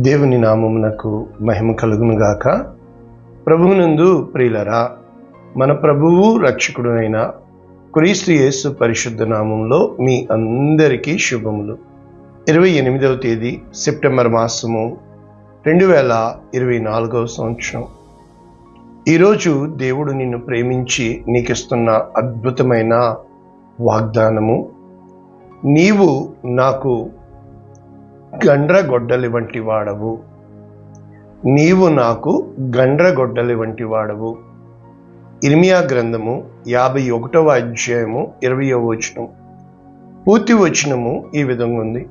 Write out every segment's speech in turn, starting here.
దేవుని నామమునకు మహిమ కలుగునుగాక. ప్రభువునందు ప్రియులరా, మన ప్రభువు రక్షకుడునైన క్రీస్తు యేసు పరిశుద్ధ నామంలో మీ అందరికీ శుభములు. 28వ తేదీ సెప్టెంబర్ మాసము 2024వ సంవత్సరం. ఈరోజు దేవుడు నిన్ను ప్రేమించి నీకిస్తున్న అద్భుతమైన వాగ్దానము, నీవు నాకు గండ్రగొడ్డలి వంటి వాడవు, నీవు నాకు గండ్రగొడ్డలి వంటి వాడవు. ఇర్మియా గ్రంథము 51వ అధ్యాయము 20వ వచనం. పూర్తి వచనము ఈ విధంగా ఉంది: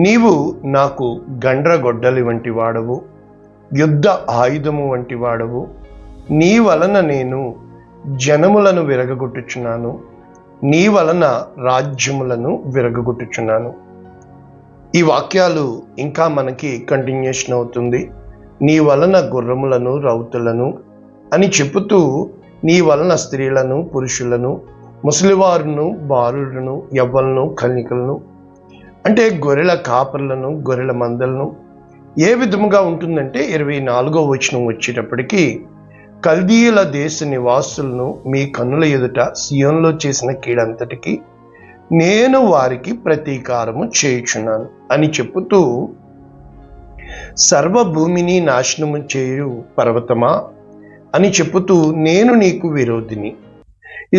నీవు నాకు గండ్రగొడ్డలి వంటి వాడవు, యుద్ధ ఆయుధము వంటి వాడవు. నీ వలన నేను జనములను విరగగొట్టుచున్నాను, నీ వలన రాజ్యములను విరగగొట్టుచున్నాను. ఈ వాక్యాలు ఇంకా మనకి కంటిన్యూషన్ అవుతుంది. నీ వలన గుర్రములను రౌతులను అని చెబుతూ, నీ వలన స్త్రీలను పురుషులను ముసలివారును బాలులను యవ్వలను కన్యకలను, అంటే గొర్రెల కాపర్లను గొర్రెల మందలను. ఏ విధముగా ఉంటుందంటే 24వ వచనం వచ్చేటప్పటికి, కల్దీయుల దేశ నివాసులను మీ కన్నుల ఎదుట సియోనులో చేసిన కీడంతటికి నేను వారికి ప్రతీకారము చేయుచున్నాను అని చెప్పుతూ, సర్వభూమిని నాశనము చేయు పర్వతమా అని చెప్పుతూ, నేను నీకు విరోధిని.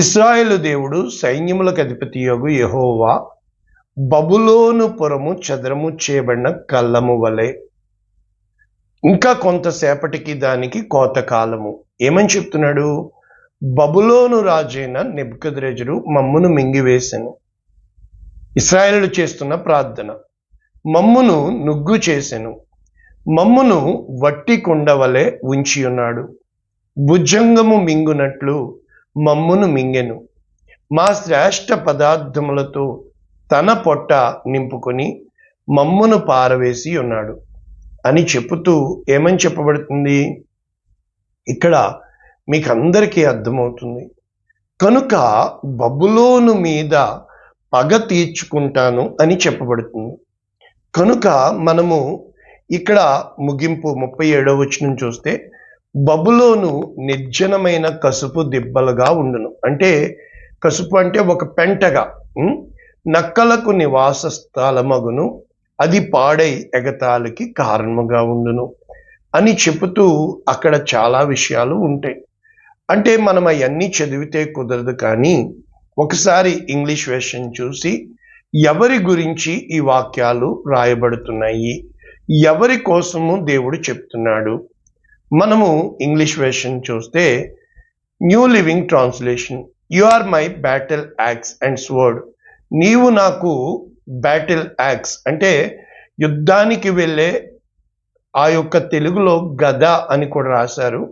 ఇశ్రాయేలు దేవుడు సైన్యములకు అధిపతియగు యెహోవా బబులోను పురము చదరము చేయబడిన కళ్ళము వలె. ఇంకా కొంతసేపటికి దానికి కోతకాలము. ఏమని చెప్తున్నాడు? బబులోను రాజైన నెబుకద్రెజరు మమ్మును మింగివేసెను. ఇశ్రాయేలు చేస్తున్న ప్రార్థన. మమ్మును నుగ్గు చేసెను, మమ్మును వట్టి కుండ వలె ఉంచి ఉన్నాడు. భుజంగము మింగునట్లు మమ్మును మింగెను. మా శ్రేష్ఠ పదార్థములతో తన పొట్ట నింపుకొని మమ్మును పారవేసి ఉన్నాడు అని చెప్పుతూ, ఏమని చెప్పబడుతుంది ఇక్కడ? మీకు అందరికీ అర్థమవుతుంది. కనుక బబులోను మీద పగ తీర్చుకుంటాను అని చెప్పబడుతుంది. కనుక మనము ఇక్కడ ముగింపు 37వ వచనం చూస్తే, బబులోను నిర్జనమైన కసుపు దిబ్బలుగా ఉండును. అంటే కసుపు అంటే ఒక పెంటగా, నక్కలకు నివాస స్థలమగును, అది పాడై ఎగతాళికి కారణముగా ఉండును అని చెబుతూ అక్కడ చాలా విషయాలు ఉంటాయి. అంటే మనం అవన్నీ చదివితే కుదరదు, కానీ ఒకసారి ఇంగ్లీష్ వెర్షన్ చూసి ఎవరి గురించి ఈ వాక్యాలు రాయబడుతున్నాయి, ఎవరి కోసము దేవుడు చెప్తున్నాడు. మనము ఇంగ్లీష్ వెర్షన్ చూస్తే, New Living Translation, you are my battle axe and sword. నీవు నాకు బ్యాటిల్ యాక్స్ అంటే యుద్ధానికి వెళ్ళే, ఆ యొక్క తెలుగులో గద అని కూడా రాశారు,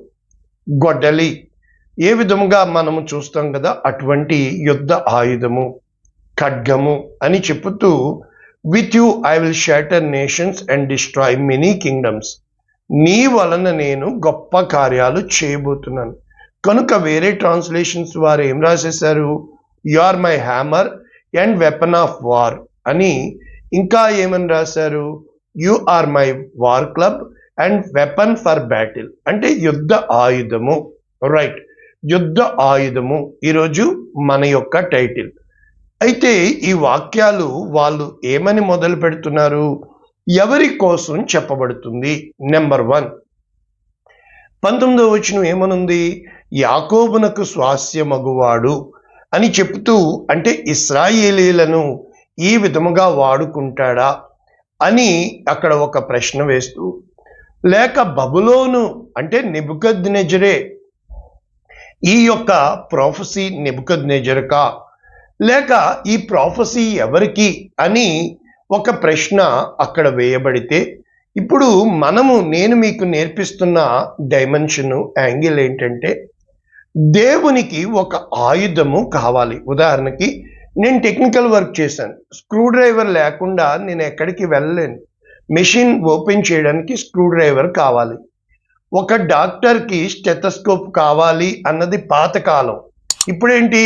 గొడ్డలి. ఏ విధముగా మనము చూస్తాం కదా, అటువంటి యుద్ధ ఆయుధము, ఖడ్గము అని చెప్పుతూ, with you I will shatter nations and destroy many kingdoms. నీ వలన నేను గొప్ప కార్యాలు చేయబోతున్నాను. కనుక వేరే ట్రాన్స్లేషన్స్ వారు ఏం రాసేశారు? You are my hammer and weapon of war అని. ఇంకా ఏమని రాశారు? You are my war club and weapon for battle, అంటే యుద్ధ ఆయుధము. రైట్, యుద్ధ ఆయుధము ఈరోజు మన యొక్క టైటిల్. అయితే ఈ వాక్యాలు వాళ్ళు ఏమని మొదలు పెడుతున్నారు, ఎవరి కోసం చెప్పబడుతుంది? నెంబర్ 1, 19వ వచనం ఏమనుంది? యాకోబునకు స్వాస్యమగువాడు అని చెప్తూ, అంటే ఇశ్రాయేలీలను ఈ విధముగా వాడుకుంటాడా అని అక్కడ ఒక ప్రశ్న వేస్తూ, లేక బబులోను అంటే నెబుకద్నెజరే, ఈ యొక్క ప్రొఫెసీ నెబుకద్నెజరుకా, లేక ఈ ప్రొఫెసీ ఎవరికి అని ఒక ప్రశ్న అక్కడ వేయబడితే, ఇప్పుడు నేను మీకు నేర్పిస్తున్న డైమెన్షన్, యాంగిల్ ఏంటంటే, దేవునికి ఒక ఆయుధము కావాలి. ఉదాహరణకి నేను టెక్నికల్ వర్క్ చేశాను, స్క్రూ డ్రైవర్ లేకుండా నేను ఎక్కడికి వెళ్ళలేను. మెషిన్ ఓపెన్ చేయడానికి స్క్రూ డ్రైవర్ కావాలి. ఒక డాక్టర్కి స్టెథోస్కోప్ కావాలి అన్నది పాతకాలం. ఇప్పుడేంటి,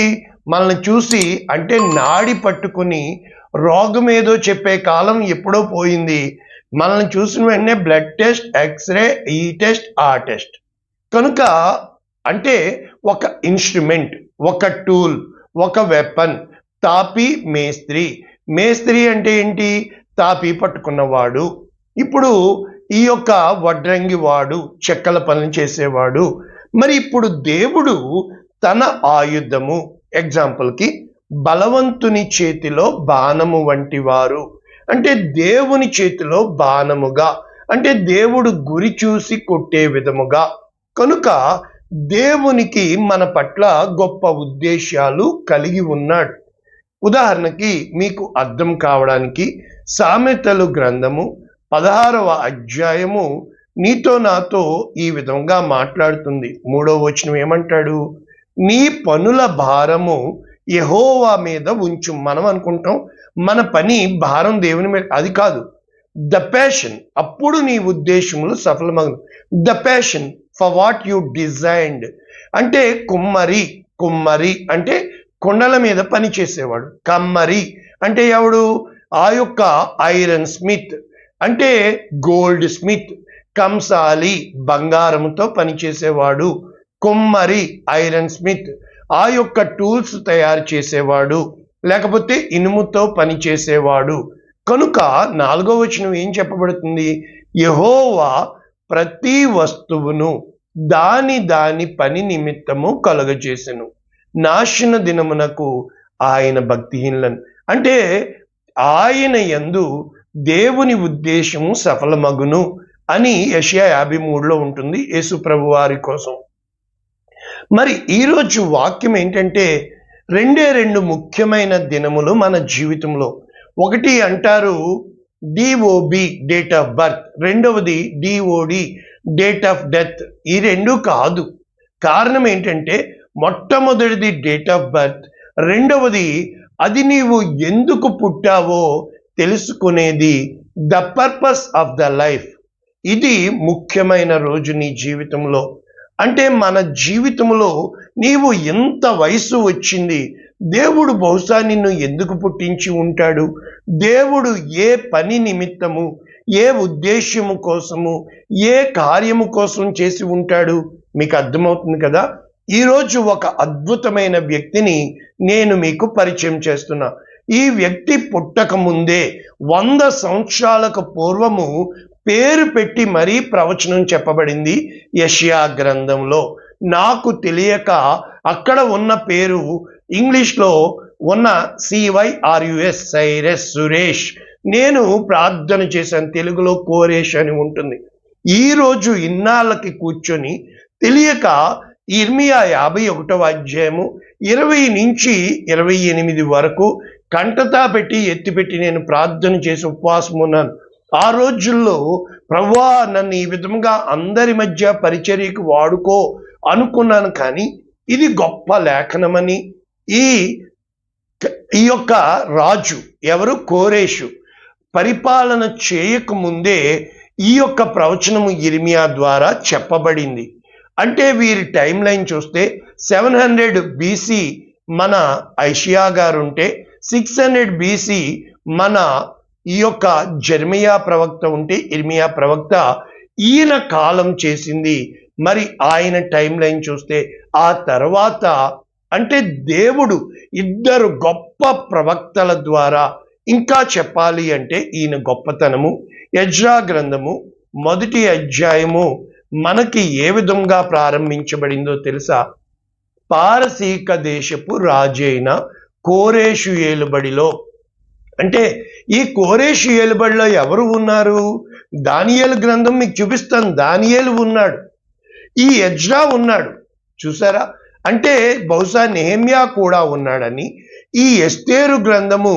మనల్ని చూసి అంటే నాడి పట్టుకుని రోగం ఏదో చెప్పే కాలం ఎప్పుడో పోయింది. మనల్ని చూసిన వెంటనే బ్లడ్ టెస్ట్, ఎక్స్రే, ఈ టెస్ట్, ఆ టెస్ట్. కనుక అంటే ఒక ఇన్స్ట్రుమెంట్, ఒక టూల్, ఒక వెపన్. తాపి, మేస్త్రి. మేస్త్రి అంటే ఏంటి? తాపి పట్టుకున్నవాడు. ఇప్పుడు ఈ యొక్క వడ్రంగి వాడు, చెక్కల పనులు చేసేవాడు. మరి ఇప్పుడు దేవుడు తన ఆయుధము, ఎగ్జాంపుల్కి బలవంతుని చేతిలో బాణము వంటి వారు, అంటే దేవుని చేతిలో బాణముగా, అంటే దేవుడు గురి చూసి కొట్టే విధముగా. కనుక దేవునికి మన పట్ల గొప్ప ఉద్దేశాలు కలిగి ఉన్నాడు. ఉదాహరణకి మీకు అర్థం కావడానికి సామెతలు గ్రంథము 16వ అధ్యాయము నీతో నాతో ఈ విధంగా మాట్లాడుతుంది. 3వ వచనం ఏమంటాడు? నీ పనుల భారము యెహోవా మీద ఉంచు. మనం అనుకుంటాం మన పని భారం దేవుని మీద, అది కాదు. ద ప్యాషన్, అప్పుడు నీ ఉద్దేశములు సఫలమగు. The passion for what you designed. అంటే కుమ్మరి అంటే కొండల మీద పని చేసేవాడు. కమ్మరి అంటే ఎవడు? ఆ యొక్క ఐరన్ స్మిత్ అంటే గోల్డ్ స్మిత్. కంసాలి బంగారముతో పనిచేసేవాడు. కుమ్మరి ఐరన్ స్మిత్ ఆ యొక్క టూల్స్ తయారు చేసేవాడు, లేకపోతే ఇనుముతో పనిచేసేవాడు. కనుక 4వ వచనం ఏం చెప్పబడుతుంది? యెహోవా ప్రతి వస్తువును దాని పని నిమిత్తము కలుగజేసెను, నాశన దినమునకు ఆయన భక్తిహీనులను. అంటే ఆయన యందు దేవుని ఉద్దేశము సఫలమగును అని యెషయా 53లో ఉంటుంది యేసు ప్రభు వారి కోసం. మరి ఈరోజు వాక్యం ఏంటంటే రెండు ముఖ్యమైన దినములు మన జీవితంలో. ఒకటి అంటారు డిఓబి, డేట్ ఆఫ్ బర్త్. రెండవది డిఓడి, డేట్ ఆఫ్ డెత్. ఈ రెండు కాదు. కారణం ఏంటంటే మొట్టమొదటిది డేట్ ఆఫ్ బర్త్, రెండవది అది నీవు ఎందుకు పుట్టావో తెలుసుకునేది the purpose of the life. ఇది ముఖ్యమైన రోజు నీ జీవితంలో. అంటే మన జీవితంలో నీవు ఎంత వయసు వచ్చింది, దేవుడు బహుశా నిన్ను ఎందుకు పుట్టించి ఉంటాడు, దేవుడు ఏ పని నిమిత్తము, ఏ ఉద్దేశ్యము కోసము, ఏ కార్యము కోసం చేసి ఉంటాడు, మీకు అర్థమవుతుంది కదా. ఈరోజు ఒక అద్భుతమైన వ్యక్తిని నేను మీకు పరిచయం చేస్తున్నా. ఈ వ్యక్తి పుట్టక ముందే 100 సంవత్సరాలకు పూర్వము పేరు పెట్టి మరీ ప్రవచనం చెప్పబడింది యెషయా గ్రంథంలో. నాకు తెలియక అక్కడ ఉన్న పేరు ఇంగ్లీష్లో ఉన్న CYRUS, సైరస్, సురేష్. నేను ప్రార్థన చేశాను, తెలుగులో కోరేష్ అని ఉంటుంది. ఈరోజు ఇన్నాళ్ళకి కూర్చొని తెలియక ఇర్మియా 51వ అధ్యాయము 20 నుంచి 28 వరకు కంటతా పెట్టి ఎత్తిపెట్టి నేను ప్రార్థన చేసి ఉపవాసం ఉన్నాను. ఆ రోజుల్లో ప్రభువా నన్ను ఈ విధంగా అందరి మధ్య పరిచర్యకు వాడుకో అనుకున్నాను. కానీ ఇది గొప్ప లేఖనమని, ఈ యొక్క రాజు ఎవరు? కోరేషు పరిపాలన చేయకముందే ఈ యొక్క ప్రవచనము ఇర్మియా ద్వారా చెప్పబడింది. అంటే వీరి టైం లైన్ చూస్తే 700 BC మన ఐషియా గారు ఉంటే, 600 BC మన ఈ యొక్క జెర్మియా ప్రవక్త ఉంటే, ఇర్మియా ప్రవక్త. ఈయన కాలం చేసింది. మరి ఆయన టైం లైన్ చూస్తే ఆ తర్వాత అంటే దేవుడు 2 గొప్ప ప్రవక్తల ద్వారా ఇంకా చెప్పాలి అంటే ఈయన గొప్పతనము. ఎజ్రా గ్రంథము 1వ అధ్యాయము మనకి ఏ విధంగా ప్రారంభించబడిందో తెలుసా? పారసీక దేశపు రాజైన కోరేషు ఏలుబడిలో. అంటే ఈ కోరేషు ఏలుబడిలో ఎవరు ఉన్నారు? దానియేలు గ్రంథం మీకు చూపిస్తాను. దానియేలు ఉన్నాడు, ఈ ఎజ్రా ఉన్నాడు. చూసారా? అంటే బహుశా నెహెమ్యా కూడా ఉన్నాడని. ఈ ఎస్తేరు గ్రంథము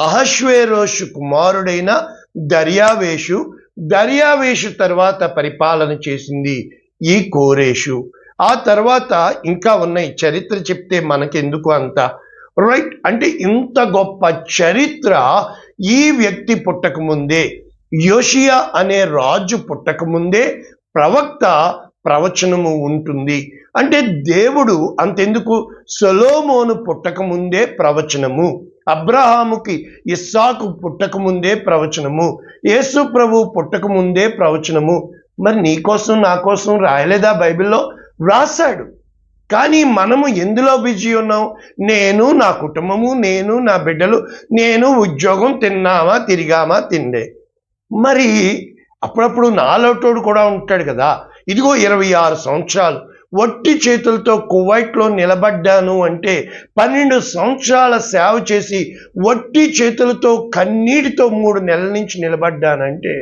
అహష్వేరోషు కుమారుడైన దర్యావేషు తర్వాత పరిపాలన చేసింది ఈ కోరేషు. ఆ తర్వాత ఇంకా ఉన్నాయి, చరిత్ర చెప్తే మనకెందుకు అంత, రైట్? అంటే ఇంత గొప్ప చరిత్ర ఈ వ్యక్తి పుట్టకముందే, యోషియా అనే రాజు పుట్టకముందే ప్రవక్త ప్రవచనము ఉంటుంది. అంటే దేవుడు అంతెందుకు, సొలొమోను పుట్టకముందే ప్రవచనము. అబ్రహాముకి ఇస్సాకు పుట్టక ముందే ప్రవచనము, యేసు ప్రభు పుట్టక ముందే ప్రవచనము. మరి నీకోసం నా కోసం రాయలేదా బైబిల్లో? రాశాడు. కానీ మనము ఎందులో బిజీ ఉన్నాం? నేను, నా కుటుంబము, నేను, నా బిడ్డలు, నేను, ఉద్యోగం, తిన్నామా తిరిగామా తిండే. మరి అప్పుడప్పుడు నాలోటోడు కూడా ఉంటాడు కదా, ఇదిగో 26 సంవత్సరాలు వట్టి చేతులతో కువైట్లో నిలబడ్డాను అంటే, 12 సంవత్సరాల సేవ చేసి వట్టి చేతులతో కన్నీటితో 3 నెలల నుంచి నిలబడ్డానంటే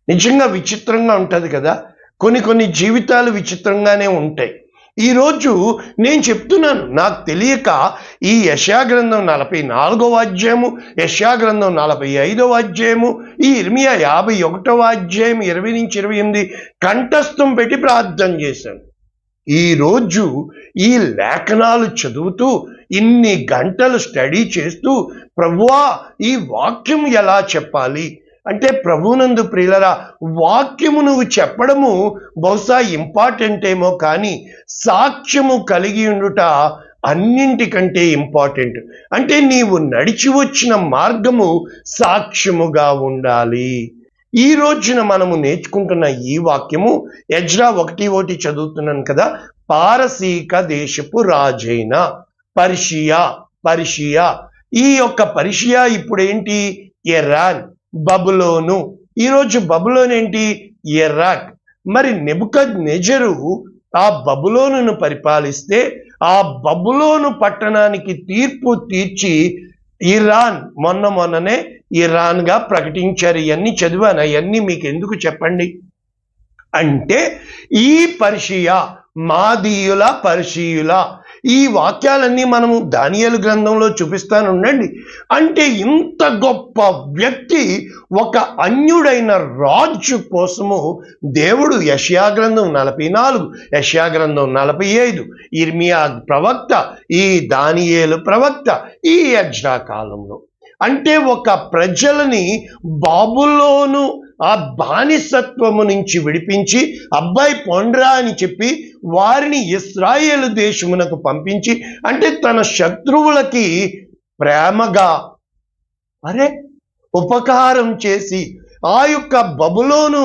నిజంగా విచిత్రంగా ఉంటుంది కదా. కొన్ని జీవితాలు విచిత్రంగానే ఉంటాయి. ఈరోజు నేను చెప్తున్నాను, నాకు తెలియక ఈ యెషయా గ్రంథం 44వ అధ్యాయము, యెషయా గ్రంథం 45వ అధ్యాయము, ఈ ఇర్మియా 51వ అధ్యాయం 20 నుంచి 28 కంఠస్థం పెట్టి ప్రార్థన చేశాను. ఈరోజు ఈ లేఖనాలు చదువుతూ ఇన్ని గంటలు స్టడీ చేస్తూ, ప్రభువా ఈ వాక్యం ఎలా చెప్పాలి అంటే, ప్రభునందు ప్రియులరా, వాక్యము నువ్వు చెప్పడము బహుశా ఇంపార్టెంట్ ఏమో, కానీ సాక్ష్యము కలిగి ఉండుట అన్నింటికంటే ఇంపార్టెంట్. అంటే నీవు నడిచి వచ్చిన మార్గము సాక్ష్యముగా ఉండాలి. ఈ రోజున మనము నేర్చుకుంటున్న ఈ వాక్యము ఎజ్రా 1:1 చదువుతున్నాను కదా. పారసీక దేశపు రాజైన పర్షియా, ఈ యొక్క పర్షియా ఇప్పుడేంటి? ఇరాన్, బబులోను. ఈరోజు బబులోను ఏంటి? ఇరాక్. మరి నెబుకద్నెజరు ఆ బబులోనును పరిపాలిస్తే, ఆ బబులోను పట్టణానికి తీర్పు తీర్చి ఇరాన్ మొన్ననే ఇరాన్గా ప్రకటించారు. ఇవన్నీ చదివాను, అవన్నీ మీకు ఎందుకు చెప్పండి అంటే, ఈ పర్షియా మాదీయుల పర్షియుల, ఈ వాక్యాలన్నీ మనము దానియేలు గ్రంథంలో చూపిస్తానుండండి. అంటే ఇంత గొప్ప వ్యక్తి, ఒక అన్యుడైన రాజు కోసము దేవుడు యెషయా గ్రంథం 44, యెషయా గ్రంథం 45, ఇర్మియా ప్రవక్త, ఈ దానియేలు ప్రవక్త, ఈ ఎజ్రా కాలంలో, అంటే ఒక ప్రజలని బాబులోను ఆ బానిసత్వము నుంచి విడిపించి, అబ్బాయి పొండ్రా అని చెప్పి వారిని ఇశ్రాయేలు దేశమునకు పంపించి, అంటే తన శత్రువులకి ప్రేమగా ఉపకారం చేసి, ఆ యొక్క బబులోను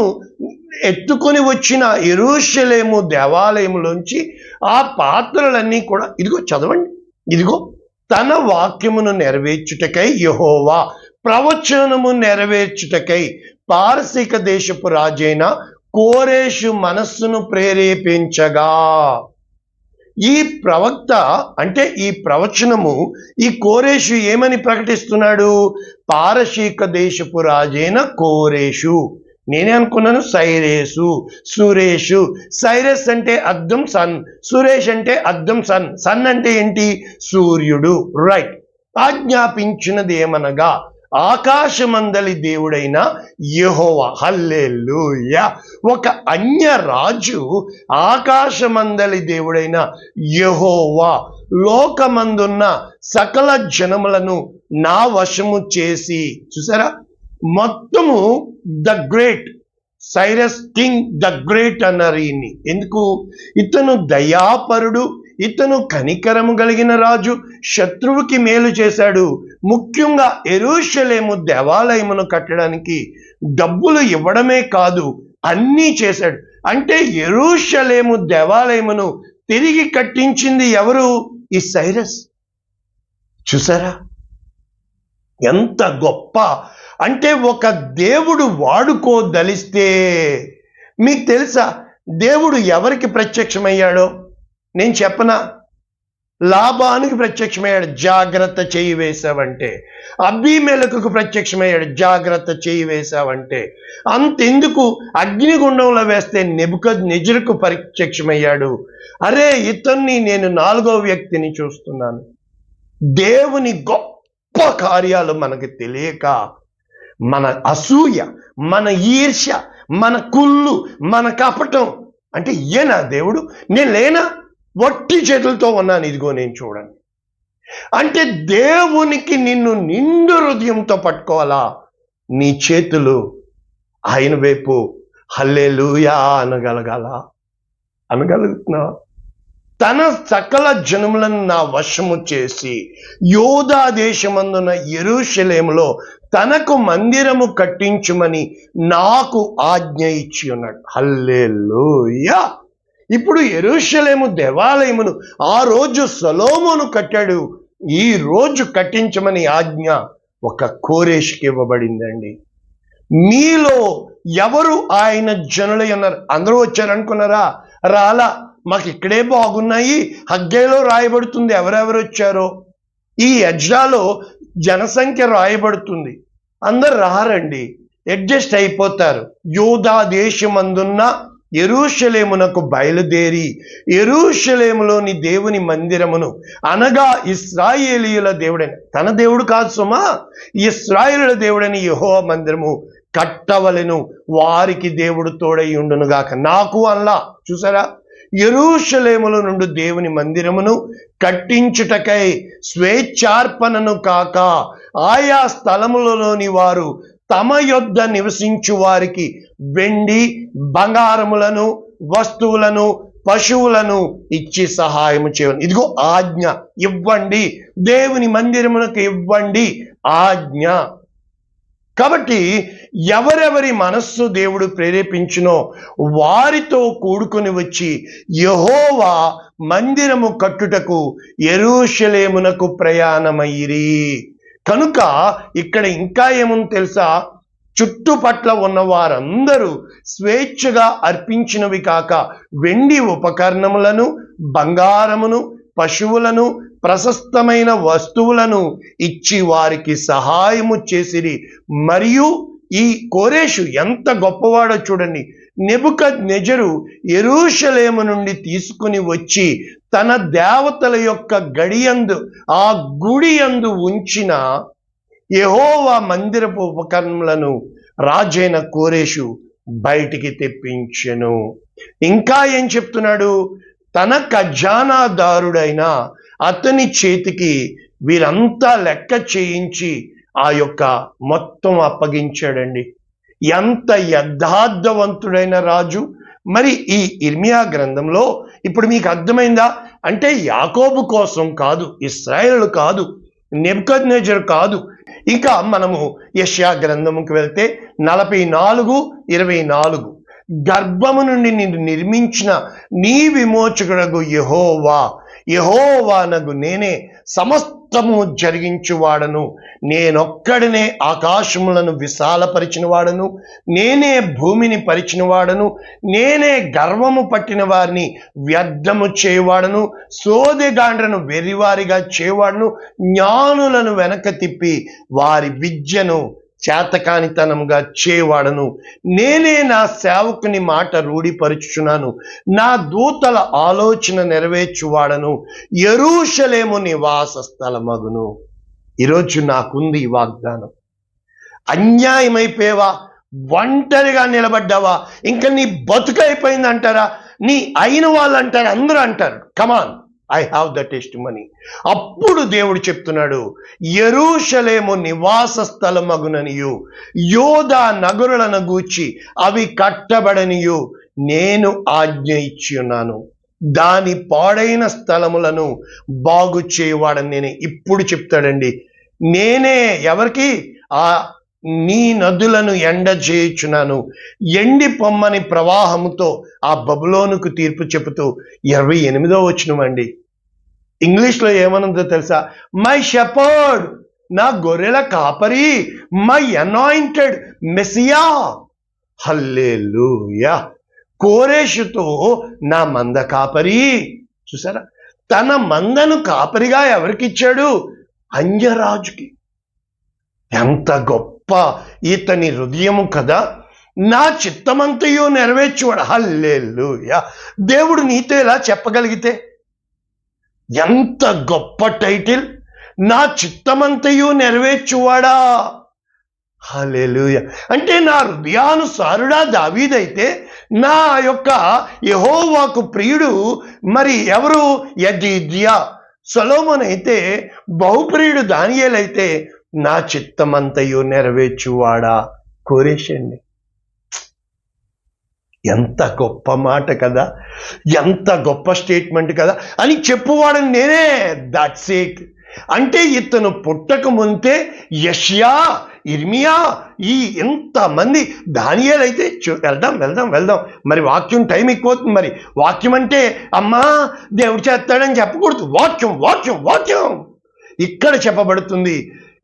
ఎత్తుకొని వచ్చిన యెరూషలేము దేవాలయములోంచి ఆ పాత్రలన్నీ కూడా, ఇదిగో చదవండి, ఇదిగో తన వాక్యమును నెరవేర్చుటకై యెహోవా ప్రవచనము నెరవేర్చుటకై పారసీక దేశపు రాజైన కోరేషు మనస్సును ప్రేరేపించగా. ఈ ప్రవక్త అంటే ఈ ప్రవచనము, ఈ కోరేషు ఏమని ప్రకటిస్తున్నాడు? పారసీక దేశపు రాజైన కోరేషు. నేనే అనుకున్నాను సైరేసు, సురేషు. సైరస్ అంటే అర్థం సన్, సురేష్ అంటే అర్థం సన్. సన్ అంటే ఏంటి? సూర్యుడు. రైట్. ఆజ్ఞాపించినది ఏమనగా, ఆకాశమందలి దేవుడైన యెహోవా. హల్లెలూయా. ఒక అన్య రాజు ఆకాశమందలి దేవుడైన యెహోవా లోకమందున్న సకల జనములను నా వశము చేసి, చూసారా, మొత్తము the great Cyrus king the great అన్నారు ఈయన్ని. ఎందుకు? ఇతను దయాపరుడు, ఇతను కనికరము కలిగిన రాజు, శత్రువుకి మేలు చేశాడు. ముఖ్యంగా యెరూషలేము దేవాలయమును కట్టడానికి డబ్బులు ఇవ్వడమే కాదు, అన్నీ చేశాడు. అంటే యెరూషలేము దేవాలయమును తిరిగి కట్టించింది ఎవరు? ఈ సైరస్. చూసారా ఎంత గొప్ప. అంటే ఒక దేవుడు వాడుకోదలిస్తే, మీకు తెలుసా దేవుడు ఎవరికి ప్రత్యక్షమయ్యాడో? నేను చెప్పనా? లాబానుకి ప్రత్యక్షమయ్యాడు, జాగ్రత్త చేయి వేశావంటే. అబీమెలకుకు ప్రత్యక్షమయ్యాడు, జాగ్రత్త చేయి వేశావంటే. అంతెందుకు, అగ్నిగుండంలో వేస్తే నెబుకద్నెజరుకు ప్రత్యక్షమయ్యాడు. అరే, ఇతన్ని నేను 4వ వ్యక్తిని చూస్తున్నాను. దేవుని గొప్ప కార్యాలు మనకి తెలియక, మన అసూయ, మన ఈర్ష్య, మన కుళ్ళు, మన కపటం, అంటే ఈయనా దేవుడు? నేను లేనా? వట్టి చేతులతో ఉన్నాను, ఇదిగో నేను చూడండి. అంటే దేవునికి నిన్ను నిండు హృదయంతో పట్టుకోవాలా? నీ చేతులు ఆయన వైపు హల్లెలూయా అనగలుగుతున్నావా? తన సకల జనములను నా వశము చేసి యోధా దేశమందున యెరూషలేములో తనకు మందిరము కట్టించుమని నాకు ఆజ్ఞ ఇచ్చి ఉన్నాడు. హల్లెలూయా. ఇప్పుడు యెరూషలేము దేవాలయమును ఆ రోజు సొలొమోను కట్టాడు. ఈ రోజు కట్టించమని ఆజ్ఞ ఒక కోరేషుకి ఇవ్వబడిందండి. మీలో ఎవరు ఆయన జనులై ఉన్నారు? అందరూ వచ్చారనుకున్నారా? రాలా. మాకు ఇక్కడే బాగున్నాయి. హగ్గైలో రాయబడుతుంది ఎవరెవరు వచ్చారో. ఈ ఎజ్రాలో జనసంఖ్య రాయబడుతుంది. అందరు రారండి, అడ్జస్ట్ అయిపోతారు. యూదా దేశమందున్న యెరూషలేమునకు బయలుదేరి యెరూషలేములోని దేవుని మందిరమును, అనగా ఇశ్రాయేలీయుల దేవుడని, తన దేవుడు కాదు సుమా, ఇశ్రాయేలుల దేవుడని యెహోవా మందిరము కట్టవలెను, వారికి దేవుడు తోడై ఉండును గాక. నాకు అల్లా చూసారా, యెరూషలేములో నుండి దేవుని మందిరమును కట్టించుటకై స్వేచ్ఛార్పణను కాక ఆయా స్థలములలోని వారు తమ యొద్ద నివసించు వారికి వెండి బంగారములను వస్తువులను పశువులను ఇచ్చి సహాయము చేయండి. ఇదిగో ఆజ్ఞ, ఇవ్వండి, దేవుని మందిరమునకు ఇవ్వండి ఆజ్ఞ. కాబట్టి ఎవరెవరి మనస్సు దేవుడు ప్రేరేపించునో వారితో కూడుకొని వచ్చి యెహోవా మందిరము కట్టుటకు యెరూషలేమునకు ప్రయాణమయ్యిరి. కనుక ఇక్కడ ఇంకా ఏముంది తెలుసా? చుట్టుపట్ల ఉన్న వారందరూ స్వేచ్ఛగా అర్పించినవి కాక వెండి ఉపకరణములను, బంగారమును, పశువులను, ప్రశస్తమైన వస్తువులను ఇచ్చి వారికి సహాయము చేసిరి. మరియు ఈ కోరేషు ఎంత గొప్పవాడో చూడండి. నెబుకద్నెజరు యెరూషలేము నుండి తీసుకుని వచ్చి తన దేవతల యొక్క గడియందు, ఆ గుడి యందు ఉంచిన యెహోవా మందిరపు ఉపకరణములను రాజైన కోరేషు బయటికి తెప్పించెను. ఇంకా ఏం చెప్తున్నాడు? తన ఖజానాదారుడైన అతని చేతికి వీరంతా లెక్క చేయించి ఆ యొక్క మొత్తం అప్పగించాడండి. ఎంత యథార్థవంతుడైన రాజు. మరి ఈ ఇర్మియా గ్రంథంలో ఇప్పుడు మీకు అర్థమైందా? అంటే యాకోబు కోసం కాదు, ఇశ్రాయేలు కాదు, నెబుకద్నెజరు కాదు. ఇక మనము యెషయా గ్రంథముకి వెళ్తే 44:24 గర్భము నుండి నిన్ను నిర్మించిన నీ విమోచకుడగు యెహోవానగు నేనే సమస్తము జరిగించువాడను, నేనొక్కడినే ఆకాశములను విశాలపరిచిన వాడను, నేనే భూమిని పరిచిన వాడను, నేనే గర్వము పట్టిన వారిని వ్యర్థము చేయవాడను, సోదెగాండ్రను వెర్రివారిగా చేయవాడను, జ్ఞానులను వెనక తిప్పి వారి విద్యను చేతకానితనంగా చేయవాడను, నేనే నా సేవకుని మాట రూఢిపరుచుచున్నాను, నా దూతల ఆలోచన నెరవేర్చువాడను, యెరూషలేము నివాస స్థలమగును. ఈరోజు నాకుంది ఈ వాగ్దానం. అన్యాయమైపోయావా? ఒంటరిగా నిలబడ్డావా? ఇంకా నీ బతుకైపోయింది అంటారా? నీ అయిన వాళ్ళు అంటారు, అందరూ అంటారు. కమాన్, ఐ హ్యావ్ ద టెస్టిమనీ. అప్పుడు దేవుడు చెప్తున్నాడు, యెరూషలేము నివాస స్థలమగుననియు యోధా నగరులను గూర్చి అవి కట్టబడనియు నేను ఆజ్ఞ ఇచ్చి ఉన్నాను, దాని పాడైన స్థలములను బాగు చేయవాడని నేనే. ఇప్పుడు చెప్తాడండి, నేనే ఎవరికి? ఆ నీ నదులను ఎండ చేయుచున్నాను, ఎండి పొమ్మని ప్రవాహముతో ఆ బబులోనుకు తీర్పు చెబుతూ 28వ వచనం అండి. ఇంగ్లీష్లో ఏమనుందో తెలుసా? మై షెపర్డ్, నా గొర్రెల కాపరి, మై అనాయింటెడ్ మెస్సియా. హల్లెలూయా. కోరేషుతో నా మంద కాపరి. చూసారా? తన మందను కాపరిగా ఎవరికిచ్చాడు? అన్యరాజుకి. ఎంత గొప్ప ఇతని హృదయము కదా! నా చిత్తమంతయు నెరవేర్చువాడు. హల్లెలూయా. దేవుడు నీతో ఇలా చెప్పగలిగితే ఎంత గొప్ప టైటిల్! నా చిత్తమంతయు నెరవేర్చువాడా. హల్లెలూయా. అంటే నా హృదయానుసారుడా దావీదైతే నా యొక్క యెహోవాకు ప్రియుడు మరి ఎవరు? యెదిద్యా. సొలొమోను అయితే బహుప్రియుడు దానియేలు అయితే నా చిత్తమంతయు నెరవేర్చువాడా కోరేషండి. ఎంత గొప్ప మాట కదా, ఎంత గొప్ప స్టేట్మెంట్ కదా అని చెప్పువాడని నేనే. That's it. అంటే ఇతను పుట్టక ముందే యెషయా, ఇర్మియా, ఈ ఎంతమంది, దానియేలు అయితే వెళ్దాం మరి వాక్యం టైం ఎక్కువవుతుంది. మరి వాక్యం అంటే అమ్మా దేవుడు చేస్తాడని చెప్పకూడదు. వాక్యం ఇక్కడ చెప్పబడుతుంది,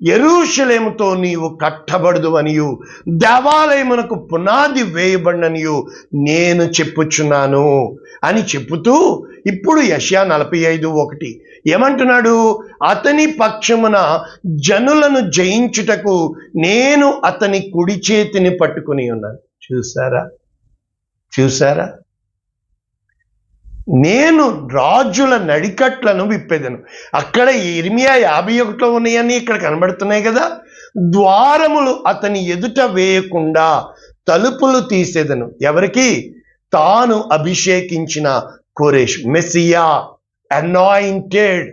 యెరూషలేముతో నీవు కట్టబడదు అనియు దేవాలయమునకు పునాది వేయబడిననియు నేను చెప్పుచున్నాను అని చెప్పుతూ ఇప్పుడు యెషయా 45:1 ఏమంటున్నాడు? అతని పక్షమున జనులను జయించుటకు నేను అతని కుడి చేతిని పట్టుకుని ఉన్నాను. చూసారా? నేను రాజుల నడికట్లను విప్పేదను. అక్కడ ఇర్మియా 51లో ఉన్నాయని ఇక్కడ కనబడుతున్నాయి కదా. ద్వారములు అతని ఎదుట వేయకుండా తలుపులు తీసేదను. ఎవరికి? తాను అభిషేకించిన కోరేష్, మెస్సియా, అనాయింటెడ్.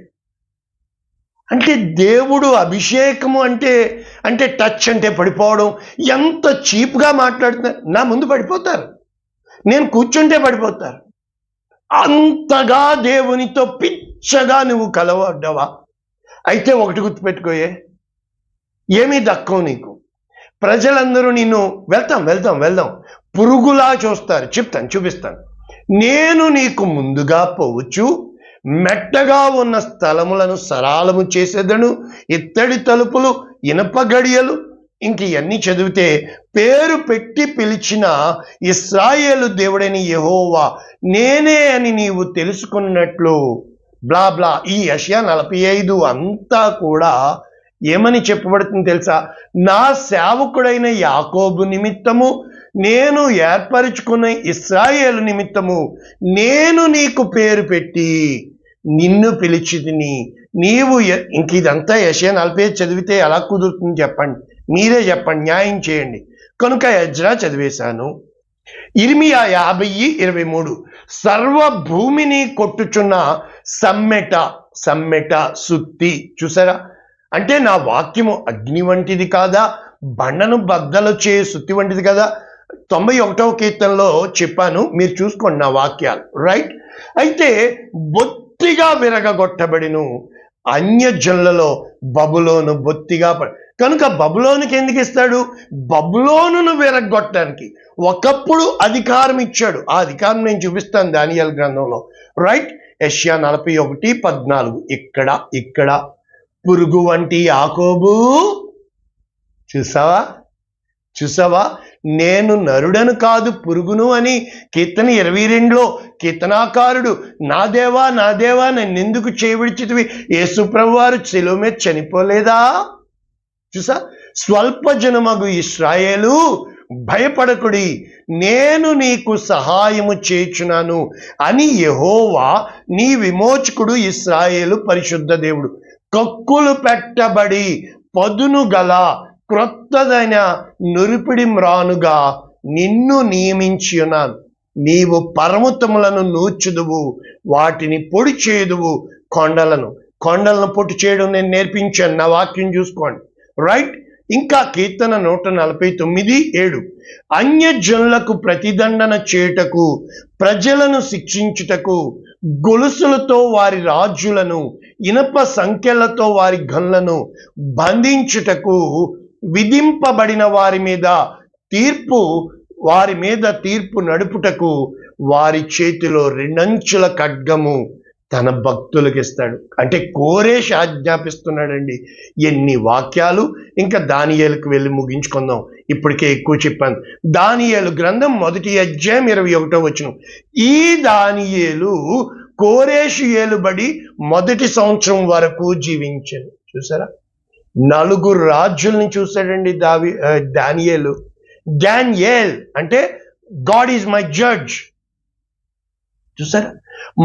అంటే దేవుడు అభిషేకము అంటే టచ్ అంటే పడిపోవడం. ఎంత చీప్గా మాట్లాడుతున్నారు. నా ముందు పడిపోతారు, నేను కూర్చుంటే పడిపోతారు. అంతగా దేవునితో పిచ్చగా నువ్వు కలవడ్డావా? అయితే ఒకటి గుర్తుపెట్టుకోయే, ఏమీ దక్కవు నీకు. ప్రజలందరూ నిన్ను వెళ్దాం పురుగులా చూస్తారు. చూపిస్తాను. నేను నీకు ముందుగా పోవచ్చు, మెట్టగా ఉన్న స్థలములను సరాలము చేసేదను, ఇత్తడి తలుపులు, ఇనప గడియలు. ఇంక ఇవన్నీ చదివితే పేరు పెట్టి పిలిచిన ఇశ్రాయేలు దేవుడైన యెహోవా నేనే అని నీవు తెలుసుకున్నట్లు బ్లా బ్లా. ఈ యెషయా 45 అంతా కూడా ఏమని చెప్పబడుతుంది తెలుసా? నా సేవకుడైన యాకోబు నిమిత్తము, నేను ఏర్పరచుకున్న ఇశ్రాయేలు నిమిత్తము నేను నీకు పేరు పెట్టి నిన్ను పిలిచితిని. నీవు ఇంక ఇదంతా యెషయా 45 చదివితే ఎలా కుదురుతుంది చెప్పండి? మీరే చెప్పండి, న్యాయం చేయండి. కనుక ఎజ్రా చదివేశాను. ఇర్మియా 50:23 సర్వభూమిని కొట్టుచున్న సమ్మెట సుత్తి. చూసారా? అంటే నా వాక్యము అగ్ని వంటిది కాదా, బండను బద్దలు చేయ సుత్తి వంటిది కదా. 91వ కీర్తనలో చెప్పాను, మీరు చూసుకోండి నా వాక్యాలు. రైట్? అయితే బొత్తిగా విరగగొట్టబడిను అన్యజనులలో బబులోను బొత్తిగా కనుక బబులోనుకి ఎందుకు ఇస్తాడు? బబులోనును విరగొట్టడానికి ఒకప్పుడు అధికారం ఇచ్చాడు. ఆ అధికారం నేను చూపిస్తాను దానియేలు గ్రంథంలో. రైట్? యెషయా 41:14 ఇక్కడ పురుగు వంటి యాకోబు, చూసావా నేను నరుడను కాదు పురుగును అని కీర్తన 22లో కీర్తనాకారుడు నా దేవా నన్నెందుకు చేయవిడిచితివి? యేసు ప్రభువారు శిలువ మీద చనిపోలేదా? చూసా? స్వల్ప జనమగు ఇశ్రాయేలు భయపడకుడి, నేను నీకు సహాయము చేయుచున్నాను అని యెహోవా నీ విమోచకుడు ఇశ్రాయేలు పరిశుద్ధ దేవుడు. కక్కులు పెట్టబడి పదును గల క్రొత్తదైన నురిపిడి మ్రానుగా నిన్ను నియమించి ఉన్నాను. నీవు పర్వతములను నూర్చుదువు, వాటిని పొడి చేయుదువు, కొండలను పొడి చేయడం నేను నేర్పించాను. నా వాక్యం చూసుకోండి. రైట్? ఇంకా కీర్తన 149:7 అన్యజనులకు ప్రతిదండన చేయుటకు, ప్రజలను శిక్షించుటకు, గొలుసులతో వారి రాజులను, ఇనప సంఖ్యలతో వారి గన్లను బంధించుటకు, విధింపబడిన వారి మీద తీర్పు నడుపుటకు వారి చేతిలో 2 అంచుల ఖడ్గము తన భక్తులకు ఇస్తాడు. అంటే కోరేష్ ఆజ్ఞాపిస్తున్నాడండి. ఎన్ని వాక్యాలు! ఇంకా దానియేలుకు వెళ్ళి ముగించుకుందాం, ఇప్పటికే ఎక్కువ చెప్పాను. దానియేలు గ్రంథం 1వ అధ్యాయం 21వ వచనం. ఈ దానియేలు కోరేషు ఏలుబడి 1వ సంవత్సరం వరకు జీవించాడు. చూసారా? 4 రాజుల్ని చూశాడండి దానియేలు. డానియేల్ అంటే గాడ్ ఈజ్ మై జడ్జ్. చూసారా?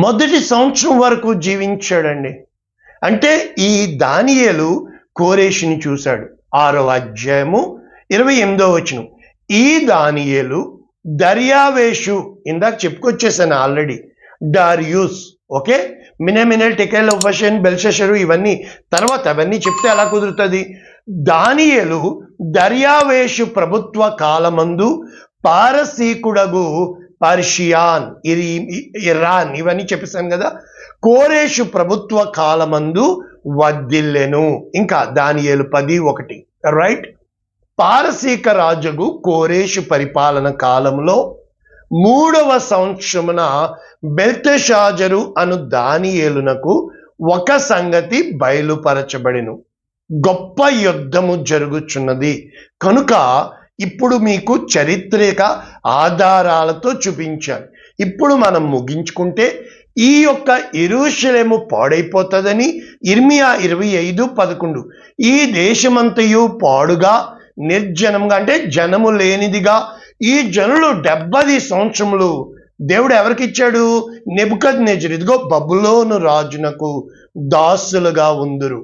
1వ సంవత్సరం వరకు జీవించాడండి. అంటే ఈ దానియేలు కోరేషుని చూశాడు. 6వ అధ్యాయము 28వ వచనం. ఈ దానియేలు దర్యావేషు, ఇందాక చెప్పుకొచ్చేసాను ఆల్రెడీ, డారియూస్, ఓకే, మినమినల్, టెకెల్, ఒఫషన్, బెల్షషరు, ఇవన్నీ తర్వాత, అవన్నీ చెప్తే ఎలా కుదురుతుంది? దానియేలు దర్యావేషు ప్రభుత్వ కాలమందు పారసీకుడగు పర్షియాన్, ఇరాన్, ఇవన్నీ చెప్పేశాను కదా. కోరేషు ప్రభుత్వ కాలమందు వర్ధిల్లెను. ఇంకా దానియేలు 10:1, రైట్. పారసీక రాజుగు కోరేషు పరిపాలన కాలంలో 3వ సంవత్సరమున బెల్తెషాజరు అను దానియేలునకు ఒక సంగతి బయలుపరచబడెను. గొప్ప యుద్ధము జరుగుచున్నది కనుక ఇప్పుడు మీకు చారిత్రక ఆధారాలతో చూపించాను. ఇప్పుడు మనం ముగించుకుంటే ఈ యొక్క యెరూషలేము పాడైపోతుందని ఇర్మియా 25:11, ఈ దేశమంతయు పాడుగా నిర్జనంగా, అంటే జనము లేనిదిగా, ఈ జనులు 70 సంవత్సరములు దేవుడు ఎవరికి ఇచ్చాడు? నెబుకద్నెజరు, ఇదిగో బబులోను రాజునకు దాసులుగా ఉందురు.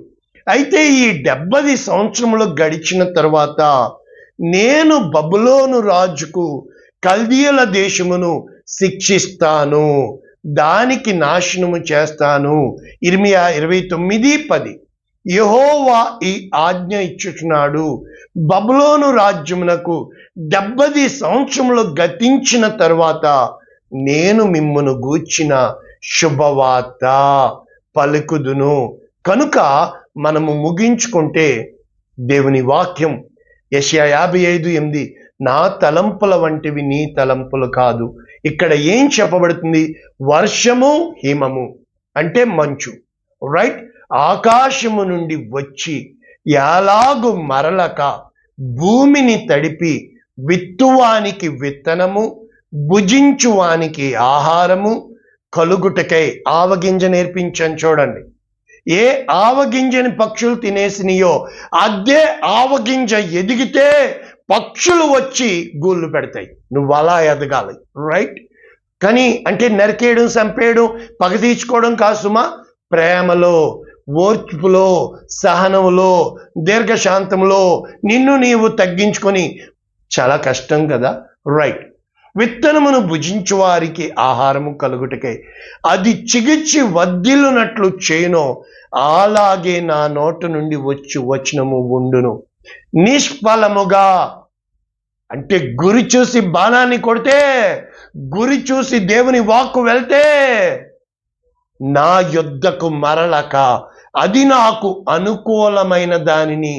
అయితే ఈ 70 సంవత్సరములు గడిచిన తర్వాత నేను బబులోను రాజుకు కల్దీయుల దేశమును శిక్షిస్తాను, దానికి నాశనము చేస్తాను. ఇర్మియా 29:10. యెహోవా ఈ ఆజ్ఞ ఇచ్చుచున్నాడు, బబులోను రాజ్యమునకు 70 సంవత్సరములు గతించిన తరువాత నేను మిమ్మును గూర్చిన శుభవార్త పలుకుదును. కనుక మనము ముగించుకుంటే దేవుని వాక్యం యెషయా 55:8, నా తలంపుల వంటివి నీ తలంపులు కాదు. ఇక్కడ ఏం చెప్పబడుతుంది? వర్షము, హిమము అంటే మంచు, రైట్, ఆకాశము నుండి వచ్చి ఎలాగు మరలక భూమిని తడిపి విత్తువానికి విత్తనము, భుజించువానికి ఆహారము కలుగుటకై ఆవగింజ నేర్పించాను. చూడండి, ఏ ఆవగింజని పక్షులు తినేసినాయో అదే ఆవగింజ ఎదిగితే పక్షులు వచ్చి గూళ్ళు పెడతాయి. నువ్వు అలా ఎదగాలి, రైట్. కానీ అంటే నరికేయడం, చంపేయడం, పగ తీర్చుకోవడం కాదు సుమా. ప్రేమలో, ఓర్పులో, సహనంలో, దీర్ఘశాంతంలో నిన్ను నీవు తగ్గించుకొని, చాలా కష్టం కదా, రైట్. విత్తనమును భుజించు వారికి ఆహారము కలుగుటకై అది చిగిర్చి వర్ధిల్లునట్లు చేయను, అలాగే నా నోట నుండి వచనము ఉండును. నిష్ఫలముగా అంటే గురి చూసి బాణాన్ని కొడితే, గురి చూసి దేవుని వాక్కు వెళ్తే నా యుద్ధకు మరలక అది నాకు అనుకూలమైన దానిని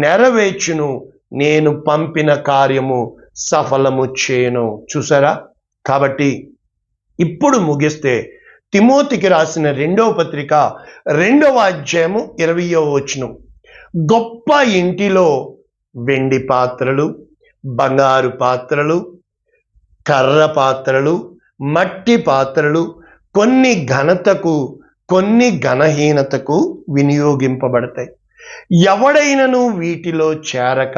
నెరవేర్చును, నేను పంపిన కార్యము సఫలము చేయను. చూసారా? కాబట్టి ఇప్పుడు ముగిస్తే తిమోతికి రాసిన 2వ పత్రిక 2వ అధ్యాయము 20వ వచనం, గొప్ప ఇంటిలో వెండి పాత్రలు, బంగారు పాత్రలు, కర్ర పాత్రలు, మట్టి పాత్రలు కొన్ని ఘనతకు కొన్ని ఘనహీనతకు వినియోగింపబడతాయి. ఎవడైనను వీటిలో చేరక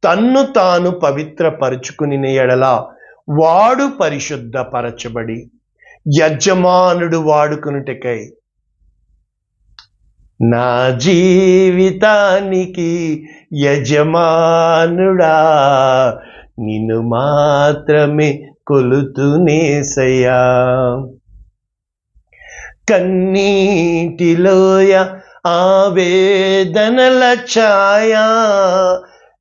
తన్ను తాను పవిత్రపరుచుకుని ఎడల వాడు పరిశుద్ధపరచబడి యజమానుడు వాడుకునుటకై నా జీవితానికి యజమానుడా నిన్ను మాత్రమే కొలుతునేసయ్యా. కన్నీటిలోయ ఆవేదనల ఛాయ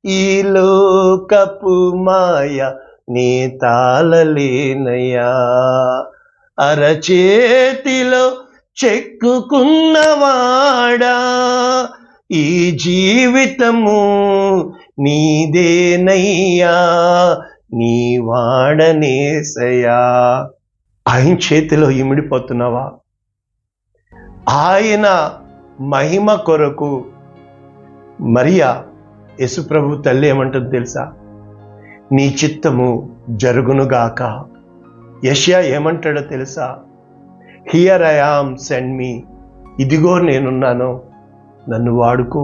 ఈ లోకపు మాయ నీ తాళలేనయ్యా. అరచేతిలో చెక్కుకున్నవాడా ఈ జీవితము నీదేనయ్యా, నీ వాడనేసయ్యా. ఆయన చేతిలో ఇమిడిపోతున్నావా? ఆయన మహిమ కొరకు మరియా యేసుప్రభు తల్లి ఏమంటుంది తెలుసా? నీ చిత్తము జరుగునుగాక. యెషయా ఏమంటాడో తెలుసా? Here I am, send me. ఇదిగో నేనున్నాను, నన్ను వాడుకో.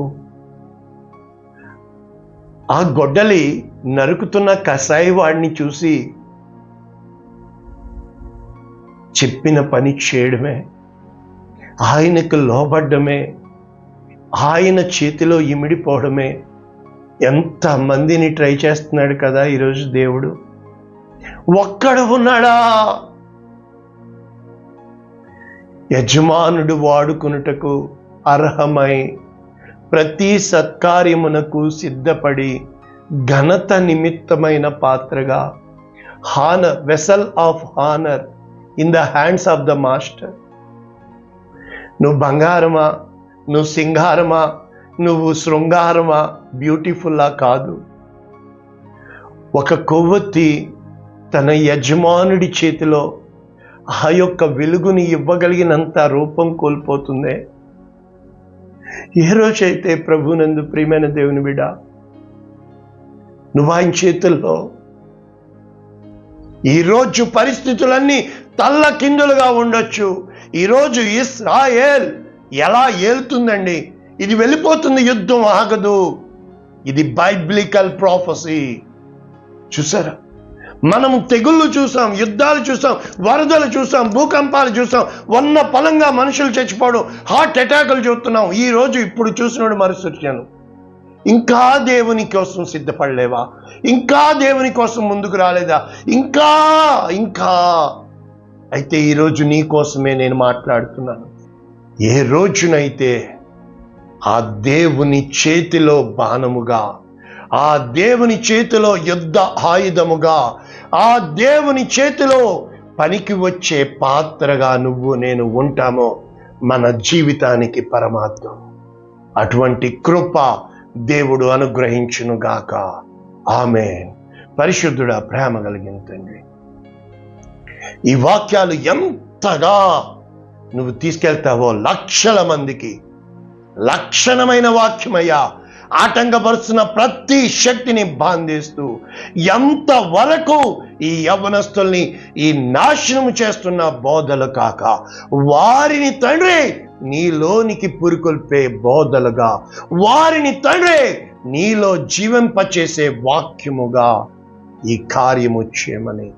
ఆ గొడ్డలి నరుకుతున్న కసాయి వాడిని చూసి చెప్పిన పని చేయడమే, ఆయనకు లోబడ్డమే, ఆయన చేతిలో ఇమిడిపోవడమే. ఎంత మందిని ట్రై చేస్తున్నాడు కదా ఈరోజు దేవుడు. ఒక్కడు ఉన్నాడా యజమానుడు వాడుకునుటకు అర్హమై ప్రతి సత్కార్యమునకు సిద్ధపడి ఘనత నిమిత్తమైన పాత్రగా honour, vessel of honour in the hands of the master. నువ్వు బంగారమా, నువ్వు సింగారమా, నువ్వు శృంగారమా, బ్యూటిఫుల్లా కాదు. ఒక కొవ్వొత్తి తన యజమానుడి చేతిలో ఆ యొక్క వెలుగుని ఇవ్వగలిగినంత రూపం కోల్పోతుందే. ఏ రోజైతే ప్రభునందు ప్రియమైన దేవుని బిడ్డ నువ్వు ఆయన చేతుల్లో, ఈరోజు పరిస్థితులన్నీ తల్లకిందులుగా ఉండొచ్చు. ఈరోజు ఇశ్రాయేల్ ఎలా ఏలుతుందండి? ఇది వెళ్ళిపోతుంది, యుద్ధం ఆగదు. ఇది బైబిలికల్ ప్రాఫెసీ. చూసారా, మనం తెగుళ్ళు చూసాం, యుద్ధాలు చూసాం, వరదలు చూసాం, భూకంపాలు చూసాం, వన్న పొలంగా మనుషులు చచ్చిపోవడం, హార్ట్ అటాకులు చూస్తున్నాం. ఈరోజు ఇప్పుడు చూసినోడు మరుసొచ్చాను. ఇంకా దేవుని కోసం సిద్ధపడలేవా? ఇంకా దేవుని కోసం ముందుకు రాలేదా? ఇంకా ఇంకా అయితే ఈరోజు నీ కోసమే నేను మాట్లాడుతున్నాను. ఏ రోజునైతే ఆ దేవుని చేతిలో బాణముగా, ఆ దేవుని చేతిలో యుద్ధ ఆయుధముగా, ఆ దేవుని చేతిలో పనికి వచ్చే పాత్రగా నువ్వు నేను ఉంటామో మన జీవితానికి పరమార్థం. అటువంటి కృప దేవుడు అనుగ్రహించునుగాక. ఆమేన్. పరిశుద్ధుడా, ప్రేమ కలిగిన తండ్రి, ఈ వాక్యాలు ఎంతగా నువ్వు తీసుకెళ్తావో లక్షల మందికి లక్షణమైన వాక్యమయ్యా. ఆటంకపరుస్తున్న ప్రతి శక్తిని బాంధిస్తూ ఎంతవరకు ఈ యవ్వనస్తుల్ని ఈ నాశనం చేస్తున్న బోధలు కాక, వారిని తండ్రి నీలోనికి పురికొల్పే బోధలుగా, వారిని తండ్రి నీలో జీవింపచేసే వాక్యముగా ఈ కార్యము చేయమని,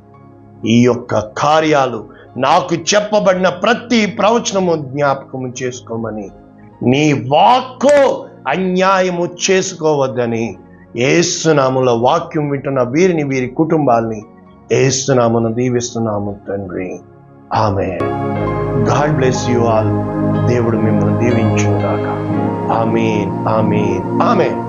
ఈ యొక్క కార్యాలు నాకు చెప్పబడిన ప్రతి ప్రవచనము జ్ఞాపకము చేసుకోమని, నీ వాక్కు అన్యాయము చేసుకోవద్దని యేసునామములో వాక్యం వింటున్న వీరిని, వీరి కుటుంబాల్ని యేసునామమున దీవిస్తున్నాము తండ్రి. ఆమేన్. God bless you all. దేవుడు మిమ్మల్ని దీవించును గాక. ఆమేన్, ఆమేన్, ఆమేన్.